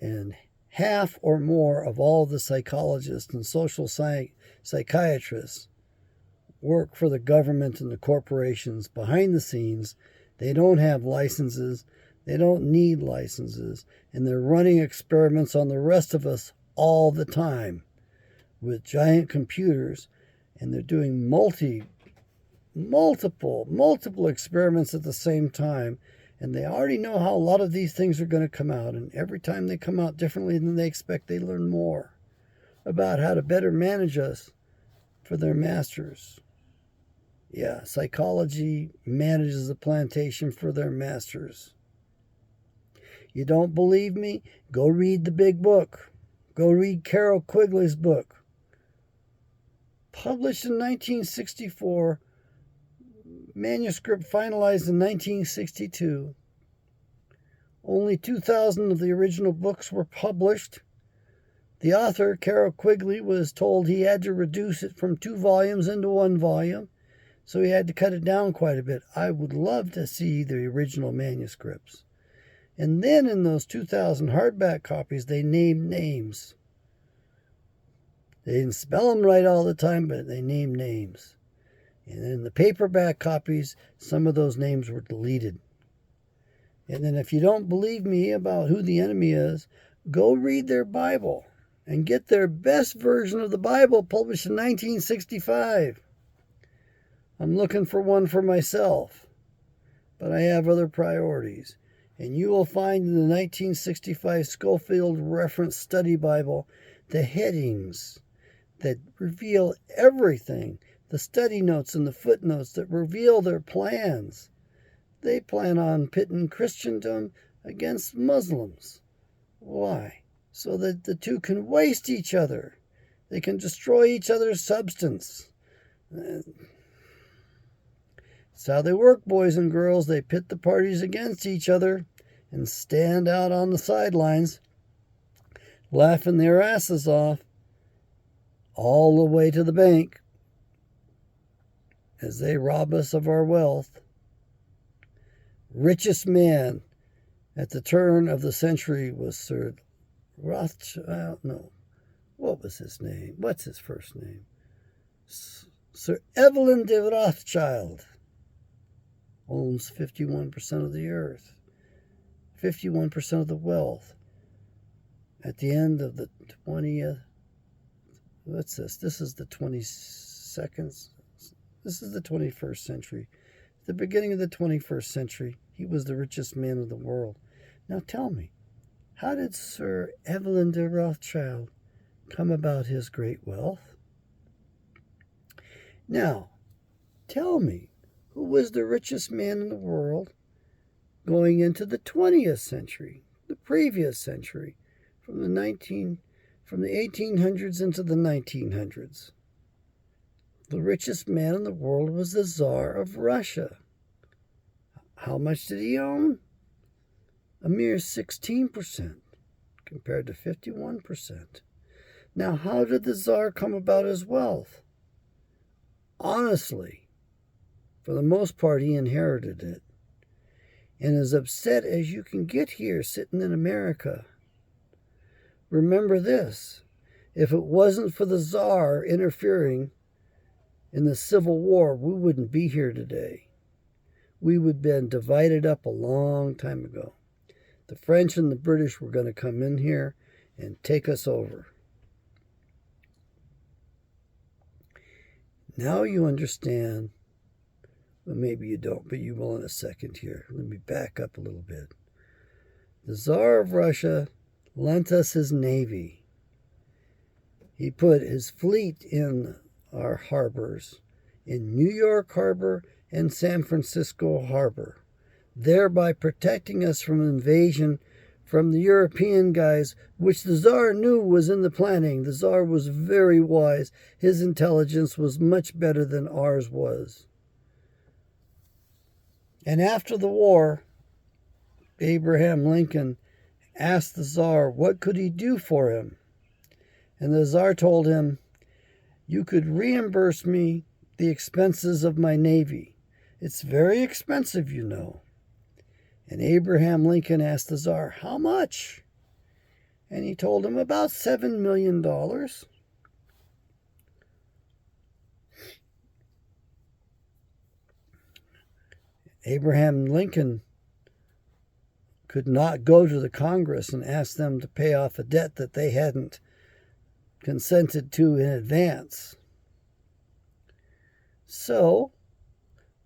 And half or more of all the psychologists and social psychiatrists work for the government and the corporations behind the scenes. They don't have licenses. They don't need licenses. And they're running experiments on the rest of us all the time with giant computers. And they're doing multiple experiments at the same time. And they already know how a lot of these things are going to come out. And every time they come out differently than they expect, they learn more about how to better manage us for their masters. Yeah, psychology manages the plantation for their masters. You don't believe me? Go read the big book. Go read Carol Quigley's book. Published in 1964. Manuscript finalized in 1962. Only 2,000 of the original books were published. The author, Carol Quigley, was told he had to reduce it from 2 volumes into 1 volume, so he had to cut it down quite a bit. I would love to see the original manuscripts. And then in those 2,000 hardback copies, they named names. They didn't spell them right all the time, but they named names. And in the paperback copies, some of those names were deleted. And then if you don't believe me about who the enemy is, go read their Bible and get their best version of the Bible published in 1965. I'm looking for one for myself, but I have other priorities. And you will find in the 1965 Schofield Reference Study Bible the headings that reveal everything. The study notes and the footnotes that reveal their plans. They plan on pitting Christendom against Muslims. Why? So that the two can waste each other. They can destroy each other's substance. That's how they work, boys and girls. They pit the parties against each other and stand out on the sidelines, laughing their asses off all the way to the bank as they rob us of our wealth. Richest man at the turn of the century was Sir Rothschild. No, what was his name? What's his first name? Sir Evelyn de Rothschild owns 51% of the earth, 51% of the wealth. At the end of the 20th, what's this? This is the 22nd. This is the 21st century. At the beginning of the 21st century, he was the richest man in the world. Now tell me, how did Sir Evelyn de Rothschild come about his great wealth? Now, tell me, who was the richest man in the world going into the 20th century, the previous century, from the 1800s into the 1900s? The richest man in the world was the Tsar of Russia. How much did he own? A mere 16% compared to 51%. Now, how did the Tsar come about his wealth? Honestly, for the most part, he inherited it. And as upset as you can get here sitting in America, remember this. If it wasn't for the Tsar interfering in the Civil War, we wouldn't be here today. We would have been divided up a long time ago. The French and the British were going to come in here and take us over. Now you understand. Well, maybe you don't, but you will in a second here. Let me back up a little bit. The Tsar of Russia lent us his navy. He put his fleet in our harbors, in New York Harbor and San Francisco Harbor, thereby protecting us from invasion from the European guys, which the Tsar knew was in the planning. The Tsar was very wise. His intelligence was much better than ours was. And after the war, Abraham Lincoln asked the Tsar what could he do for him. And the Tsar told him, "You could reimburse me the expenses of my navy. It's very expensive, you know." And Abraham Lincoln asked the Tsar, "How much?" And he told him about $7 million. Abraham Lincoln could not go to the Congress and ask them to pay off a debt that they hadn't consented to in advance. So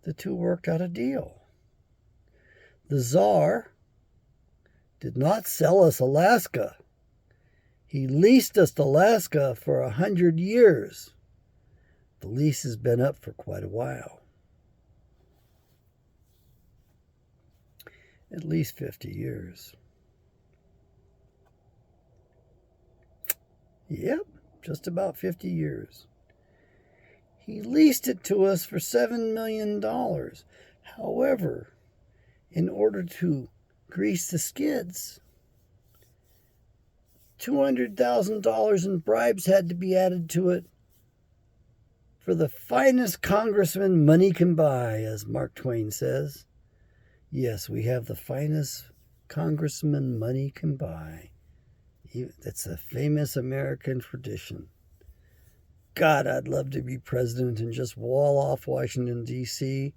the two worked out a deal. The Tsar did not sell us Alaska. He leased us Alaska for 100 years. The lease has been up for quite a while. At least 50 years. Yep, just about 50 years. He leased it to us for $7 million. However, in order to grease the skids, $200,000 in bribes had to be added to it for the finest congressman money can buy, as Mark Twain says. Yes, we have the finest congressman money can buy. That's a famous American tradition. God, I'd love to be president and just wall off Washington, D.C.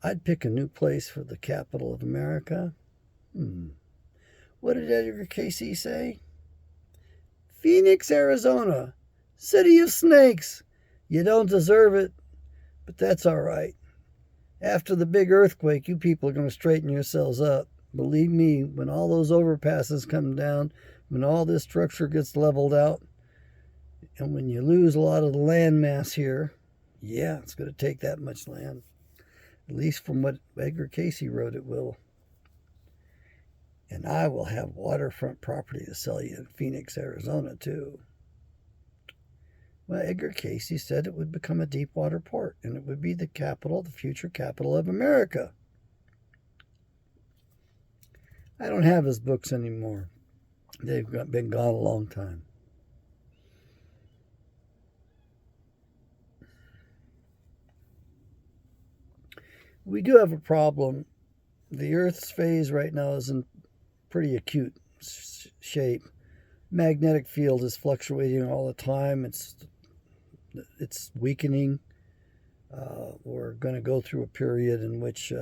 I'd pick a new place for the capital of America. What did Edgar Casey say? Phoenix, Arizona, city of snakes. You don't deserve it, but that's all right. After the big earthquake, you people are going to straighten yourselves up. Believe me, when all those overpasses come down, when all this structure gets leveled out, and when you lose a lot of the land mass here, yeah, it's going to take that much land. At least from what Edgar Casey wrote, it will. And I will have waterfront property to sell you in Phoenix, Arizona, too. Well, Edgar Casey said it would become a deep water port, and it would be the capital, the future capital of America. I don't have his books anymore. They've been gone a long time. We do have a problem. The Earth's phase right now is in pretty acute shape. Magnetic field is fluctuating all the time. It's weakening. We're going to go through a period in which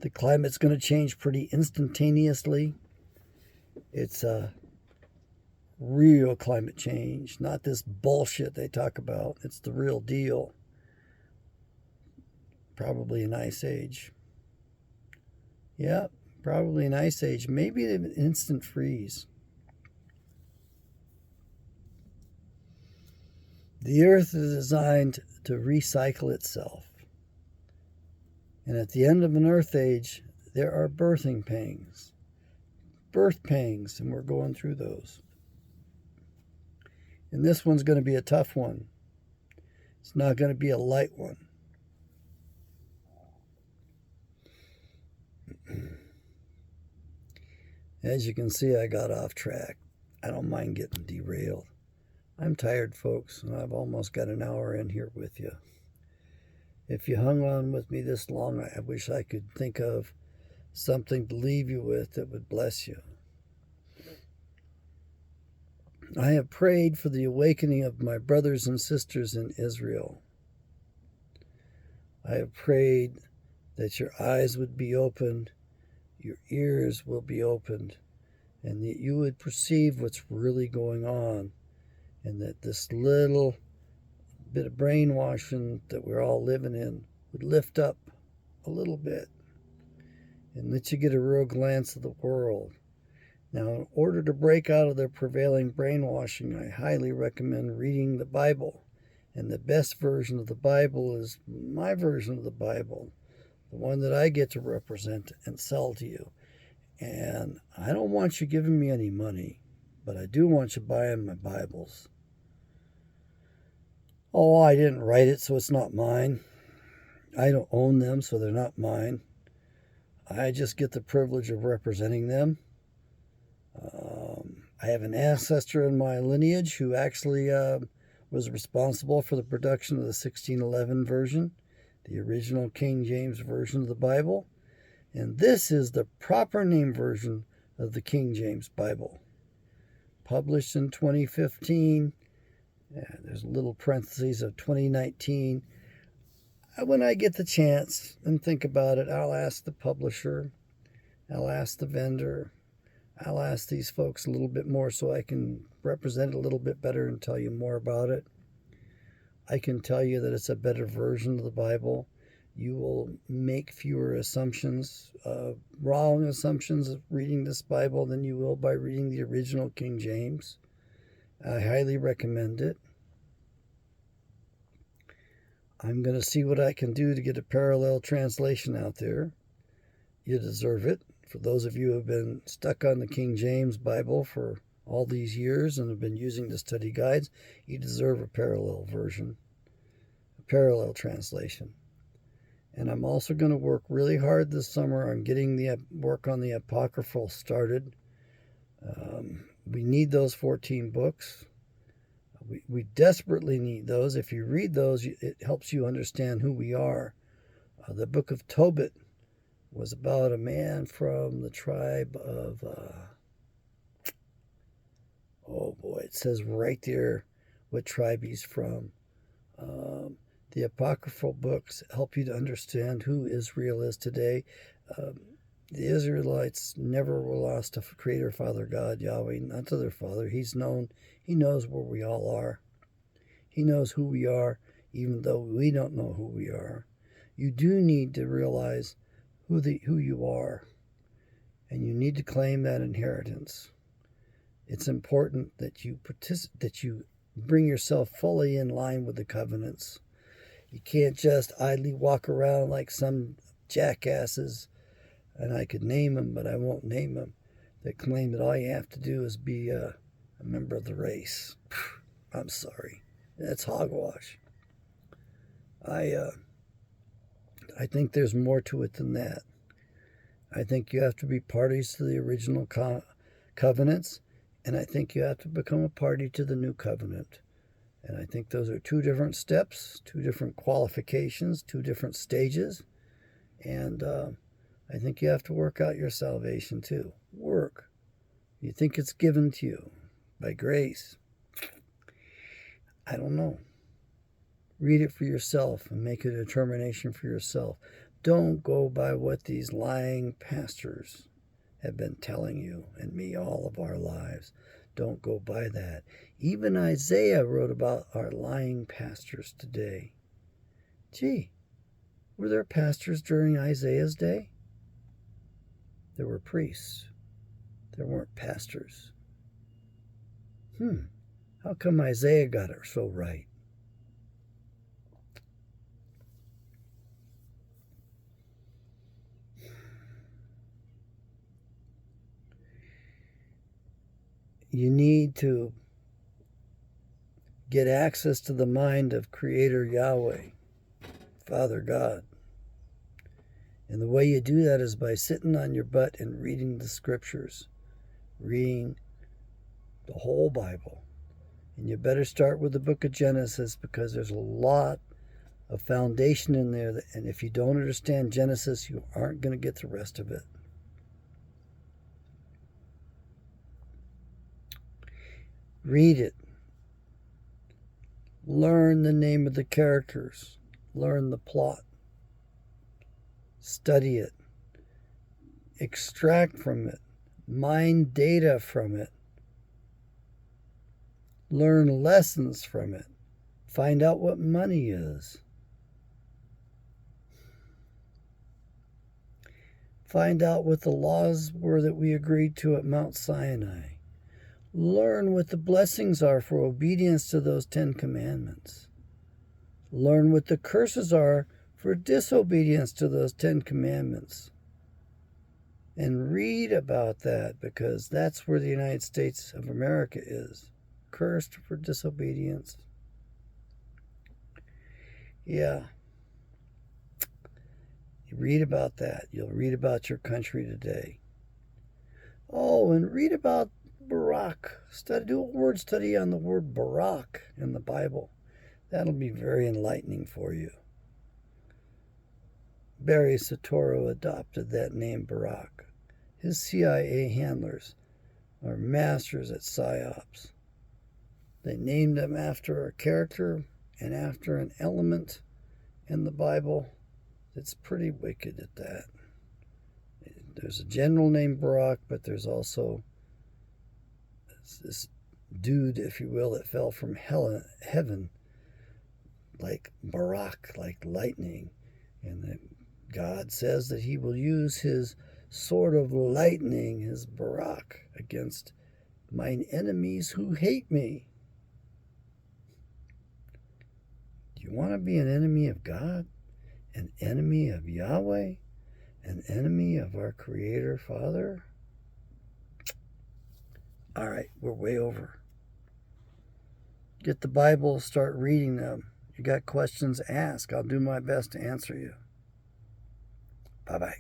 the climate's going to change pretty instantaneously. It's a real climate change, not this bullshit they talk about. It's the real deal. Probably an ice age. Yeah, probably an ice age. Maybe an instant freeze. The Earth is designed to recycle itself. And at the end of an Earth age, there are birthing pangs. Birth pangs, and we're going through those. And this one's going to be a tough one. It's not going to be a light one. As you can see, I got off track. I don't mind getting derailed. I'm tired, folks, and I've almost got an hour in here with you. If you hung on with me this long, I wish I could think of something to leave you with that would bless you. I have prayed for the awakening of my brothers and sisters in Israel. I have prayed that your eyes would be opened, your ears will be opened, and that you would perceive what's really going on, and that this little bit of brainwashing that we're all living in would lift up a little bit and let you get a real glance of the world. Now, in order to break out of the prevailing brainwashing, I highly recommend reading the Bible. And the best version of the Bible is my version of the Bible, the one that I get to represent and sell to you. And I don't want you giving me any money, but I do want you buying my Bibles. Oh, I didn't write it, so it's not mine. I don't own them, so they're not mine. I just get the privilege of representing them. I have an ancestor in my lineage who actually was responsible for the production of the 1611 version, the original King James version of the Bible. And this is the proper name version of the King James Bible. Published in 2015. There's a little parentheses of 2019. When I get the chance and think about it, I'll ask the publisher, I'll ask the vendor, I'll ask these folks a little bit more so I can represent it a little bit better and tell you more about it. I can tell you that it's a better version of the Bible. You will make fewer assumptions, wrong assumptions of reading this Bible than you will by reading the original King James. I highly recommend it. I'm going to see what I can do to get a parallel translation out there. You deserve it. For those of you who have been stuck on the King James Bible for all these years and have been using the study guides, you deserve a parallel version, a parallel translation. And I'm also going to work really hard this summer on getting the work on the Apocryphal started. We need those 14 books. We desperately need those. If you read those, it helps you understand who we are. The book of Tobit was about a man from the tribe of, it says right there what tribe he's from. The Apocryphal books help you to understand who Israel is today. The Israelites never were lost to Creator Father God, Yahweh, not to their Father. He knows where we all are. He knows who we are, even though we don't know who we are. You do need to realize who you are, and you need to claim that inheritance. It's important that you bring yourself fully in line with the covenants. You can't just idly walk around like some jackasses, and I could name them, but I won't name them, that claim that all you have to do is be a member of the race. I'm sorry. That's hogwash. I think there's more to it than that. I think you have to be parties to the original covenants, and I think you have to become a party to the new covenant. And I think those are two different steps, two different qualifications, two different stages. And I think you have to work out your salvation too. Work. You think it's given to you by grace. I don't know. Read it for yourself and make a determination for yourself. Don't go by what these lying pastors have been telling you and me all of our lives. Don't go by that. Even Isaiah wrote about our lying pastors today. Gee, were there pastors during Isaiah's day? There were priests. There weren't pastors. How come Isaiah got it so right? You need to get access to the mind of Creator Yahweh, Father God. And the way you do that is by sitting on your butt and reading the scriptures, reading the whole Bible. And you better start with the book of Genesis, because there's a lot of foundation in there. And if you don't understand Genesis, you aren't going to get the rest of it. Read it. Learn the name of the characters. Learn the plot. Study it. Extract from it. Mine data from it. Learn lessons from it. Find out what money is. Find out what the laws were that we agreed to at Mount Sinai. Learn what the blessings are for obedience to those 10 commandments. Learn what the curses are for disobedience to those 10 commandments. And read about that, because that's where the United States of America is. Cursed for disobedience. Yeah. You read about that. You'll read about your country today. Oh, and read about Barak. Do a word study on the word Barak in the Bible. That'll be very enlightening for you. Barry Soetoro adopted that name, Barak. His CIA handlers are masters at psyops. They named him after a character and after an element in the Bible that's pretty wicked at that. There's a general named Barak, but there's also this dude, if you will, that fell from heaven like Barak, like lightning. And that God says that he will use his sword of lightning, his Barak, against mine enemies who hate me. Do you want to be an enemy of God? An enemy of Yahweh? An enemy of our Creator Father? All right, we're way over. Get the Bible, start reading them. You got questions, ask. I'll do my best to answer you. Bye-bye.